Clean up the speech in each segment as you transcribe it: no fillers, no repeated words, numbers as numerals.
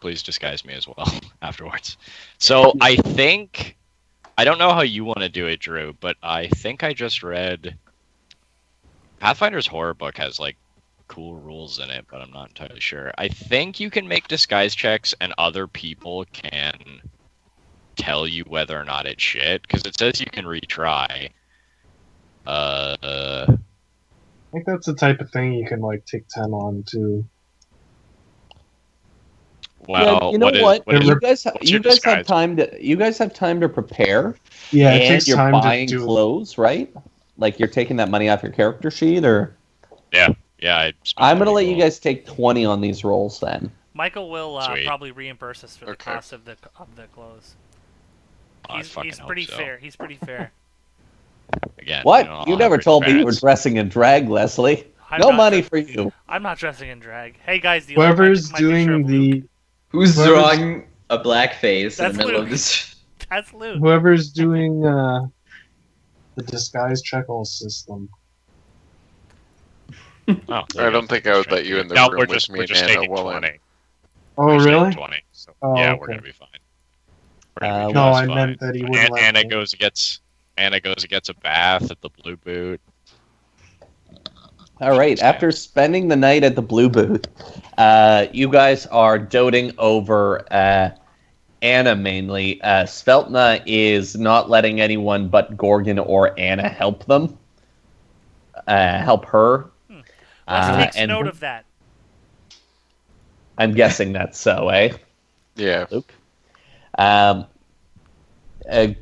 please disguise me as well afterwards. So I think I don't know how you want to do it, Drew, but I think I just read Pathfinder's horror book has like cool rules in it, but I'm not entirely sure. I think you can make disguise checks and other people can tell you whether or not it's shit because it says you can retry. I think that's the type of thing you can like take 10 on too. Well, yeah, you know what? what is You guys your have disguise? time to prepare. Yeah, it And takes you're time to buying do. clothes, right? Like you're taking that money off your character sheet, or Yeah. I spent I'm gonna 30 let you gold. guys take 20 on these rolls then. Michael will Sweet. probably reimburse us for the cost of the clothes. I He's fucking hope pretty so. fair. He's pretty fair. Again, What? I'll You have never rich told me you were parents. dressing in drag, Leslie. I'm No not money dre- for you. I'm not dressing in drag. Hey guys, do you Whoever's like my picture doing of Luke? Who's Whoever's- drawing a black face in That's the middle Luke. of this? That's Luke. Whoever's doing the disguise check all system. Oh, I don't think I would let you in the room we're with just, me we're and just Anna taking while 20. Oh, We're just taking really? 20. So, Oh, yeah, okay. we're gonna be fine. We're gonna be No, just I fine. meant that he wouldn't let Anna me. goes and gets a bath at the Blue Boot. All right. After spending the night at the Blue Booth, you guys are doting over Anna mainly. Sveltna is not letting anyone but Gorgon or Anna help them. Help her. Let's take and note of that. I'm guessing that's so, eh? Yeah. Luke.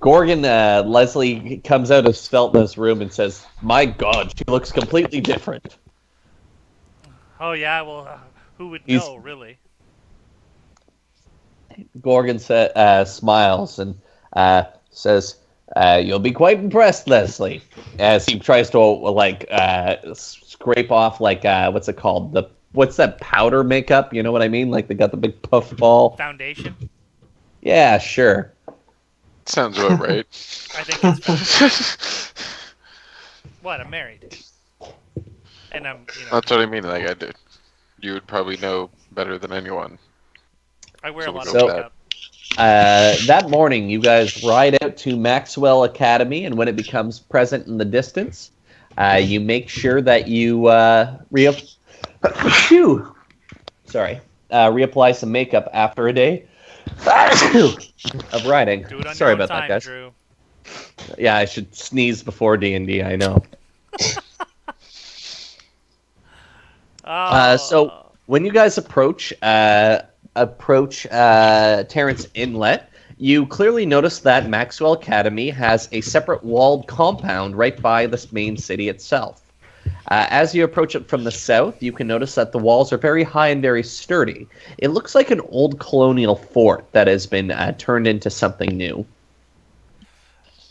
Gorgon, Leslie comes out of Sveltna's room and says, "My God, she looks completely different." Oh yeah, well, who would He's- know, really? Gorgon smiles and says, "You'll be quite impressed, Leslie." As he tries to scrape off what's it called? What's that powder makeup? You know what I mean? Like they got the big puff ball. Foundation? Yeah, sure. Sounds about right. I think it's foundation. What? I'm married. And I'm, That's what I mean. Like I did. You would probably know better than anyone. I wear a lot of So- makeup. That morning, you guys ride out to Maxwell Academy, and when it becomes present in the distance, you make sure that you reapply some makeup after a day of riding. Do it on Sorry your own about time, that, guys. Drew. Yeah, I should sneeze before D&D, I know. Oh. So when you guys approach Terrence Inlet, you clearly notice that Maxwell Academy has a separate walled compound right by the main city itself. As you approach it from the south, you can notice that the walls are very high and very sturdy. It looks like an old colonial fort that has been turned into something new.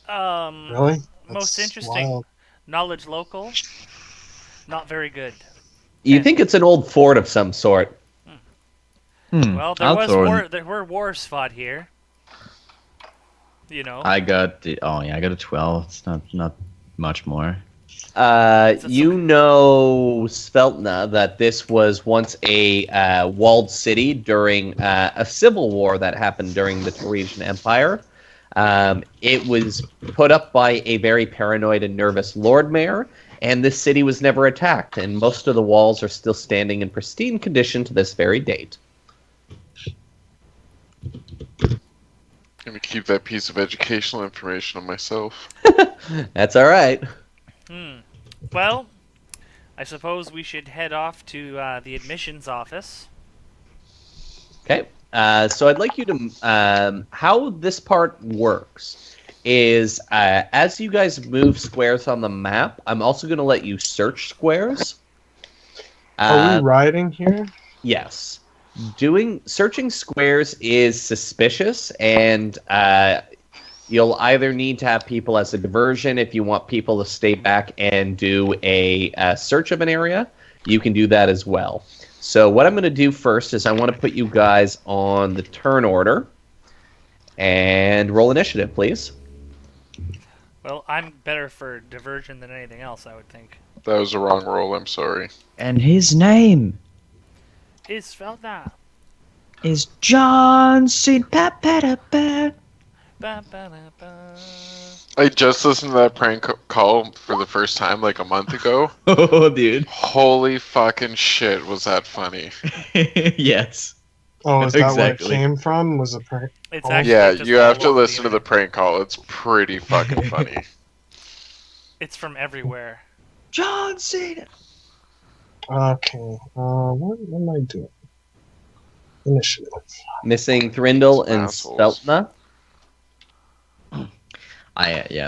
Really? Most That's interesting. wild. Knowledge local. Not very good. You think it's an old fort of some sort. Well, I'll throw in- there were wars fought here. You know. I got a 12. It's not much more. You know, Sveltna, that this was once a walled city during a civil war that happened during the Taresian Empire. It was put up by a very paranoid and nervous Lord Mayor, and this city was never attacked, and most of the walls are still standing in pristine condition to this very date. I'm gonna keep that piece of educational information on myself. That's all right. Well, I suppose we should head off to the admissions office. Okay. So I'd like you to how this part works is as you guys move squares on the map, I'm also going to let you search squares. Are we riding here? Yes. Searching squares is suspicious, and you'll either need to have people as a diversion if you want people to stay back and do a search of an area. You can do that as well. So what I'm going to do first is I want to put you guys on the turn order and roll initiative, please. Well, I'm better for diversion than anything else, I would think. That was the wrong roll. I'm sorry. And his name. Is Sveltna. is John Cena. Pa-pa-da-pa. Ba-ba-da-ba. I just listened to that prank call for the first time like a month ago. Oh, dude. Holy fucking shit, was that funny? Yes. Oh, is that where it Exactly. came from? Was a prank? It's Oh. actually Yeah, just you have all to over listen to the internet. prank call. It's pretty fucking funny. It's from everywhere. John Cena. Okay. What am I doing? Initiative. Missing Thrindle Some and assholes. Speltna.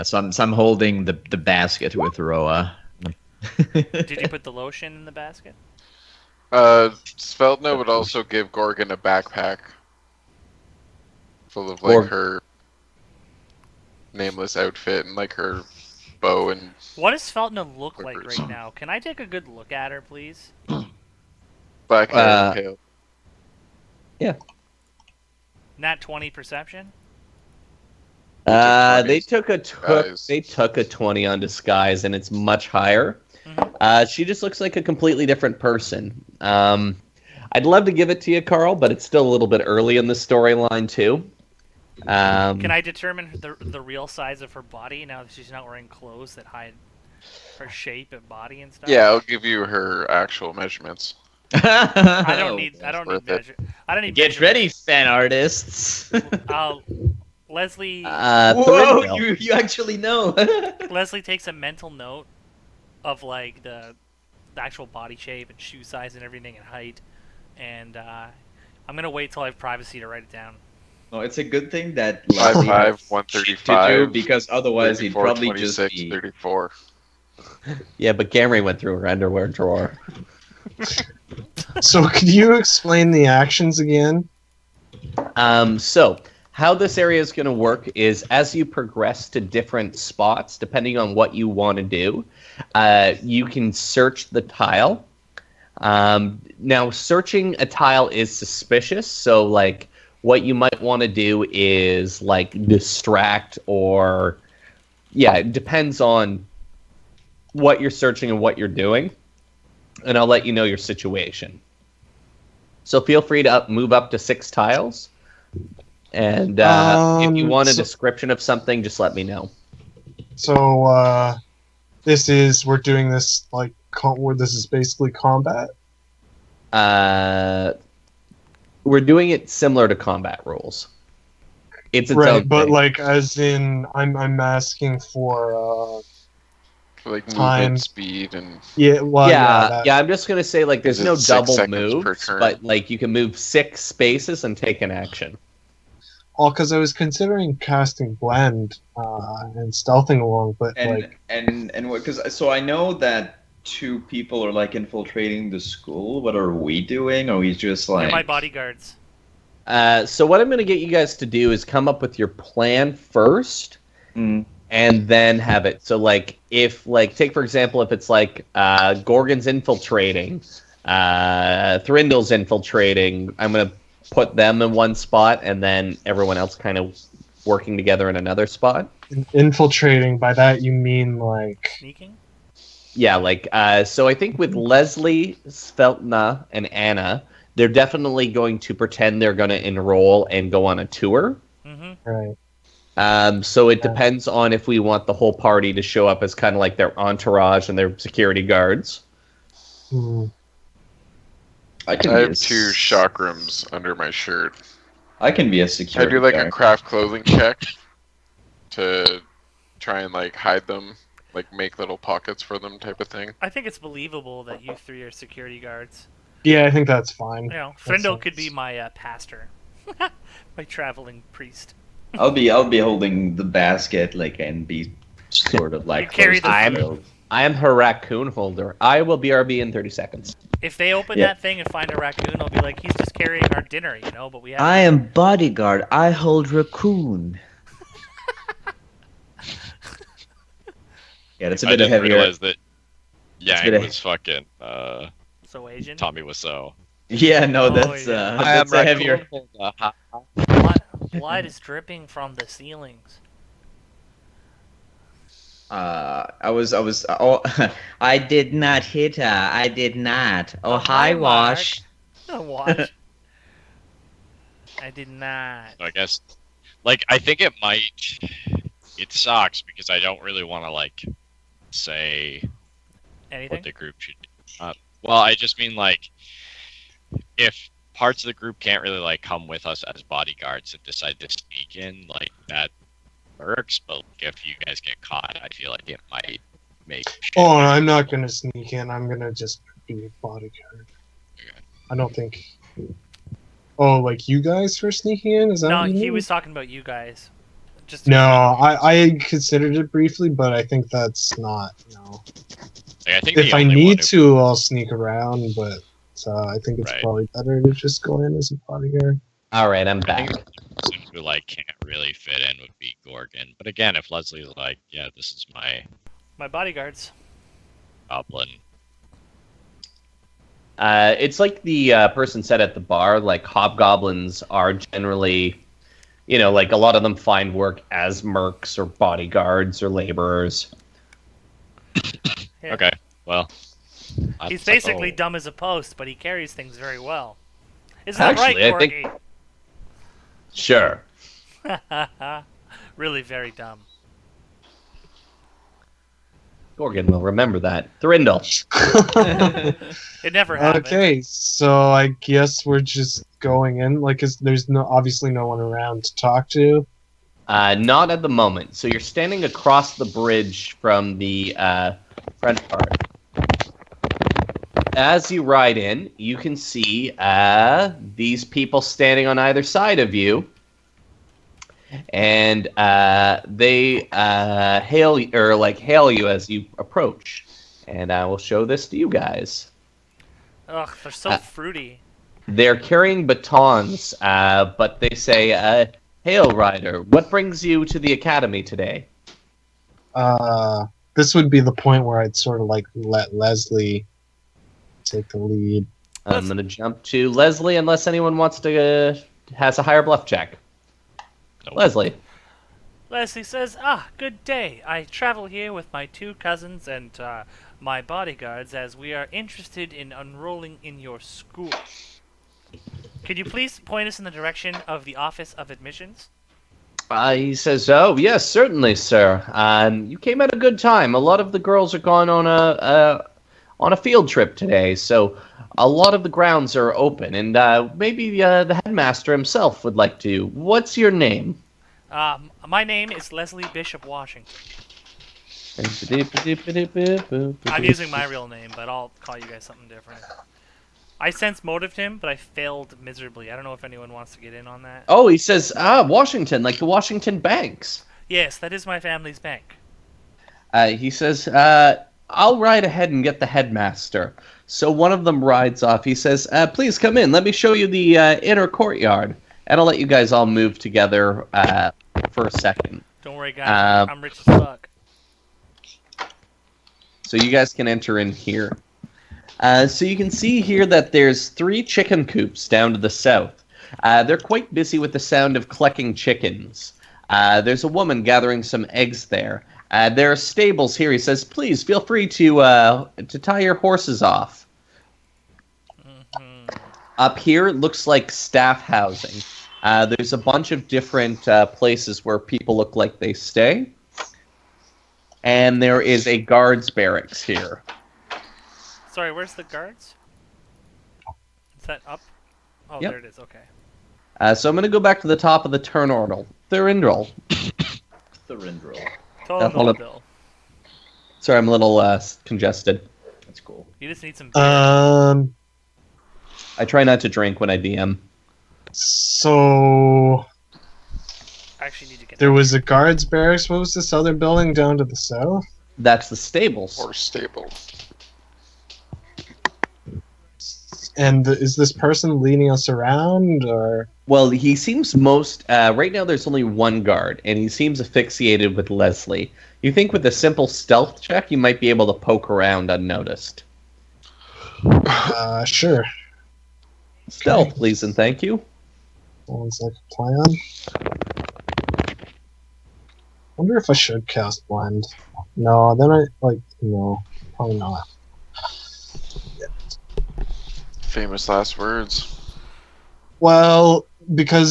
So I'm holding the basket with Roa. Did you put the lotion in the basket? Sveltna would also give Gorgon a backpack full of like Gorg- her nameless outfit and like her bow and What does Feltna look like Clippers. right now? Can I take a good look at her, please? black hair, pale. Nat 20 perception? They 20s. took a Disguise. they took a 20 on disguise, and it's much higher. Mhm. She just looks like a completely different person. I'd love to give it to you, Carl, but it's still a little bit early in the storyline too. Can I determine the real size of her body now that she's not wearing clothes that hide her shape and body and stuff? Yeah, I'll give you her actual measurements. I don't need worth it. measure. I don't need Get measurements. ready, fan artists. Leslie Whoa, Thornhill. you actually know. Leslie takes a mental note of like the actual body shape and shoe size and everything and height, and I'm gonna wait till I have privacy to write it down. No, it's a good thing that 5'5", Leslie has shit 135, to do, because otherwise he'd 34, probably 26, just be. 34. Yeah, but Gamry went through her underwear drawer. So, could you explain the actions again? So how this area is going to work is as you progress to different spots, depending on what you want to do, you can search the tile. Now, searching a tile is suspicious, so like what you might want to do is like distract or, yeah, it depends on what you're searching and what you're doing, and I'll let you know your situation. So feel free to move up to 6 tiles. And if you want a description of something, just let me know. So, we're doing this like, this is basically combat? We're doing it similar to combat rules. It's its Right, own but thing. like, as in, I'm asking for, For like Time. movement, speed, and that. I'm just gonna say like there's Is it no 6 double seconds per moves, turn? but like you can move 6 spaces and take an action. Well, because I was considering casting Blend and stealthing along, but like, And because so I know that 2 people are like infiltrating the school. What are we doing? Are we just They're like my bodyguards. So what I'm gonna get you guys to do is come up with your plan first, Mm. and then have it. So like if like take for example if it's like Gorgon's infiltrating, Thrindle's infiltrating, I'm gonna put them in one spot and then everyone else kind of working together in another spot. infiltrating, by that you mean like... Sneaking? Yeah, like so I think with Leslie, Sveltna, and Anna, they're definitely going to pretend they're going to enroll and go on a tour. Mm-hmm. Right. So it depends on if we want the whole party to show up as kind of like their entourage and their security guards. Hmm. I I can be have a 2 s- chakrams under my shirt. I can be a Can I security do like a guard. craft clothing check to try and like hide them, like make little pockets for them type of thing? I think it's believable that you 3 are security guards. Yeah, I think that's fine. You know, That Frindle could be sounds- my pastor, my traveling priest. I'll be holding the basket like and be sort of like You carry close the to food. Phil. I am her raccoon holder. I will BRB in 30 seconds. If they open Yeah. that thing and find a raccoon, I'll be like, he's just carrying our dinner, you know. But we have. I am bodyguard. I hold raccoon. Yeah, that's a I bit didn't heavier. realize that a Yang bit of- was fucking So Asian. Tommy Wiseau. Yeah, no, Oh, that's yeah. that's a heavier. Blood is dripping from the ceilings. I was. Oh, I did not hit her. I did not. Oh, hi, hi, Mark. Wash. Watch. I did not. So I guess, like, I think it might. It sucks because I don't really want to like say Anything? what the group should do. Well, I just mean like if parts of the group can't really like come with us as bodyguards and decide to sneak in, like that works. But like, if you guys get caught, I feel like it might make. Oh, I'm not gonna sneak in. I'm gonna just be a bodyguard. Okay. I don't think. Oh, like you guys for sneaking in? Is that No, what you he mean? was talking about you guys. Just to No, I considered it briefly, but I think that's not. No. Like, I think If the I only need one who- to, I'll sneak around, but I think it's Right. probably better to just go in as a bodyguard. All right, I'm I back. think the person who like can't really fit in would be Gorgon. But again, if Leslie's like, yeah, this is my my bodyguards. goblin. It's like the person said at the bar, like hobgoblins are generally, like a lot of them find work as mercs or bodyguards or laborers. Yeah. Okay, well, He's that's- basically oh, dumb as a post, but he carries things very well. Isn't that Actually, I right, think- Corky? Sure. Really very dumb. Gorgon will remember that. Thorindel. It never happened. Okay, so I guess we're just going in. Like, 'cause there's obviously no one around to talk to. Not at the moment. So you're standing across the bridge from the front part. As you ride in, you can see these people standing on either side of you, and they hail you as you approach. And I will show this to you guys. Ugh, they're so fruity. They're carrying batons, but they say, "Hail, rider! What brings you to the academy today?" This would be the point where I'd sort of like let Leslie take the lead. I'm gonna jump to Leslie unless anyone wants to has a higher bluff check. Nope. Leslie. Leslie says, good day. I travel here with my 2 cousins and my bodyguards as we are interested in enrolling in your school. Could you please point us in the direction of the Office of Admissions? He says, "Oh yes, certainly, sir. You came at a good time. A lot of the girls are gone on a field trip today, so a lot of the grounds are open, and maybe the headmaster himself would like to. What's your name?" My name is Leslie Bishop Washington. I'm I'm using my real name, but I'll call you guys something different. I sense motived him, but I failed miserably. I don't know if anyone wants to get in on that. Oh, he says, Washington, like the Washington banks. Yes, that is my family's bank. He says, I'll ride ahead and get the headmaster. So one of them rides off. He says, please come in. Let me show you the inner courtyard. And I'll let you guys all move together for a second. Don't worry, guys. I'm rich as fuck. So you guys can enter in here. So you can see here that there's 3 chicken coops down to the south. They're quite busy with the sound of clucking chickens. There's a woman gathering some eggs there. There are stables here. He says, please feel free to tie your horses off. Mm-hmm. Up here, it looks like staff housing. There's a bunch of different places where people look like they stay. And there is a guards barracks here. Sorry, where's the guards? Is that up? Oh, Yep. there it is. Okay. So I'm going to go back to the top of the turn order. Thorindel. Thorindel. Total hold up. bill. Sorry, I'm a little congested. That's cool. You just need some beer. I try not to drink when I DM. So I actually need to get there was a guards barracks. What was this other building down to the south? That's the stables. Or stable. And is this person leading us around, or? Well, he seems most... right now there's only one guard, and he seems asphyxiated with Leslie. You think with a simple stealth check, you might be able to poke around unnoticed. Sure. Stealth, please, and thank you. Sounds like a plan. Wonder if I should cast blend. No, then no, probably not. Famous last words. Well, because if